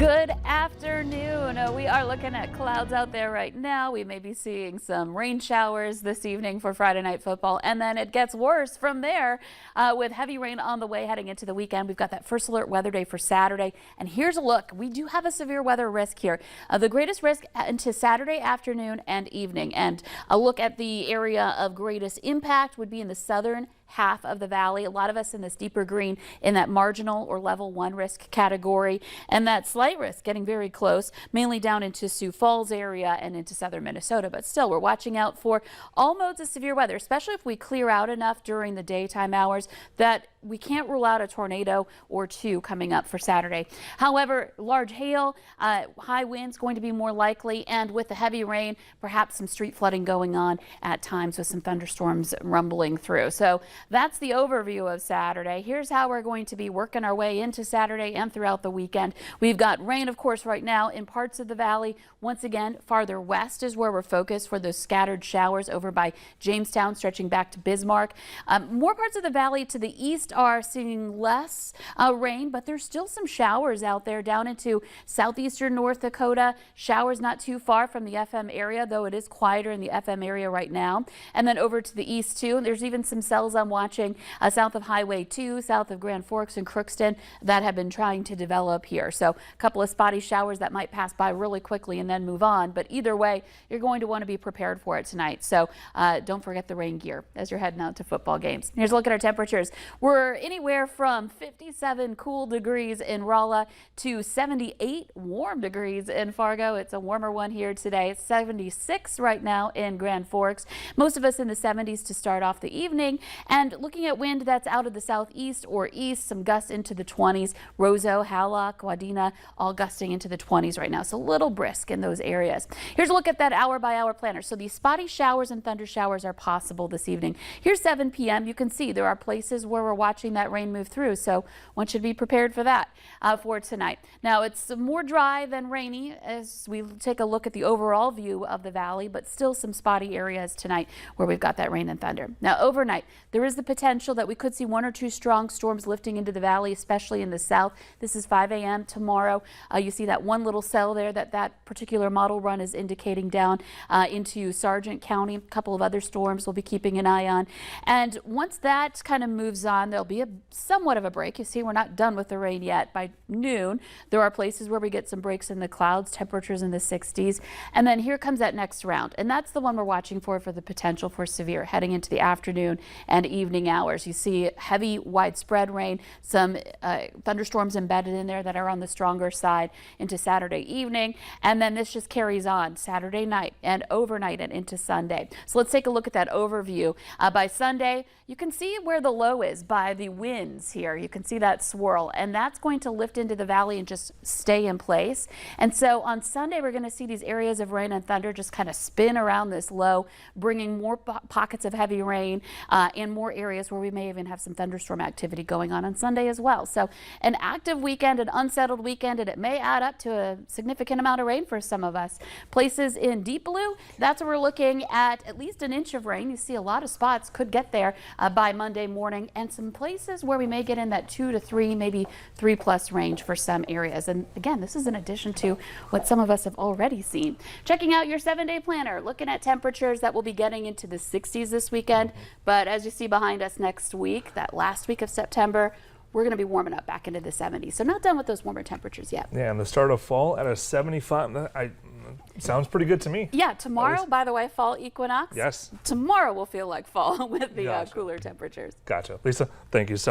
Good afternoon. We are looking at clouds out there right now. We may be seeing some rain showers this evening for Friday Night Football, and then it gets worse from there with heavy rain on the way heading into the weekend. We've got that first alert weather day for Saturday, and here's a look. We do have a severe weather risk here. The greatest risk into Saturday afternoon and evening, and a look at the area of greatest impact would be in the southern half of the valley. A lot of us in this deeper green in that marginal or level 1 risk category, and that slight risk getting very close, mainly down into Sioux Falls area and into southern Minnesota. But still, we're watching out for all modes of severe weather, especially if we clear out enough during the daytime hours that we can't rule out a tornado or two coming up for Saturday. However, large hail, high winds going to be more likely, and with the heavy rain, perhaps some street flooding going on at times with some thunderstorms rumbling through. So that's the overview of Saturday. Here's how we're going to be working our way into Saturday and throughout the weekend. We've got rain, of course, right now in parts of the valley. Once again, farther west is where we're focused for those scattered showers over by Jamestown, stretching back to Bismarck. More parts of the valley to the east are seeing less rain, but there's still some showers out there down into southeastern North Dakota. Showers not too far from the FM area, though it is quieter in the FM area right now. And then over to the east too, there's even some cells I'm watching south of Highway 2, south of Grand Forks and Crookston that have been trying to develop here. So a couple of spotty showers that might pass by really quickly and then move on. But either way, you're going to want to be prepared for it tonight. So don't forget the rain gear as you're heading out to football games. Here's a look at our temperatures. We're anywhere from 57 cool degrees in Rolla to 78 warm degrees in Fargo. It's a warmer one here today. It's 76 right now in Grand Forks. Most of us in the 70s to start off the evening. And looking at wind that's out of the southeast or east, some gusts into the 20s. Roseau, Hallock, Wadena, all gusting into the 20s right now. So a little brisk in those areas. Here's a look at that hour-by-hour planner. So these spotty showers and thunder showers are possible this evening. Here's 7 p.m. You can see there are places where we're watching that rain move through, so one should be prepared for that for tonight. Now, it's more dry than rainy as we take a look at the overall view of the valley, but still some spotty areas tonight where we've got that rain and thunder. Now, overnight, there is the potential that we could see 1 or 2 strong storms lifting into the valley, especially in the south. This is 5 a.m. tomorrow. You see that one little cell there that particular model run is indicating down into Sargent County. A couple of other storms we'll be keeping an eye on. And once that kind of moves on, there'll be somewhat of a break. You see, we're not done with the rain yet. By noon, there are places where we get some breaks in the clouds, temperatures in the 60s. And then here comes that next round. And that's the one we're watching for the potential for severe heading into the afternoon and evening hours. You see heavy, widespread rain, some thunderstorms embedded in there that are on the stronger side into Saturday evening. And then this just carries on Saturday night and overnight and into Sunday. So let's take a look at that overview. By Sunday, you can see where the low is by the winds here. You can see that swirl, and that's going to lift into the valley and just stay in place. And so on Sunday, we're going to see these areas of rain and thunder just kind of spin around this low, bringing more pockets of heavy rain and more areas where we may even have some thunderstorm activity going on Sunday as well. So an active weekend, an unsettled weekend, and it may add up to a significant amount of rain for some of us. Places in deep blue, that's where we're looking at least an inch of rain. You see a lot of spots could get there by Monday morning, and some places where we may get in that 2 to 3, maybe 3+ range for some areas. And again, this is in addition to what some of us have already seen. Checking out your 7-day planner, looking at temperatures that will be getting into the 60s this weekend. But as you see behind us next week, that last week of September, we're going to be warming up back into the 70s. So not done with those warmer temperatures yet. Yeah, and the start of fall at a 75, sounds pretty good to me. Yeah, tomorrow, by the way, fall equinox. Yes. Tomorrow will feel like fall with the cooler temperatures. Gotcha. Lisa, thank you so much.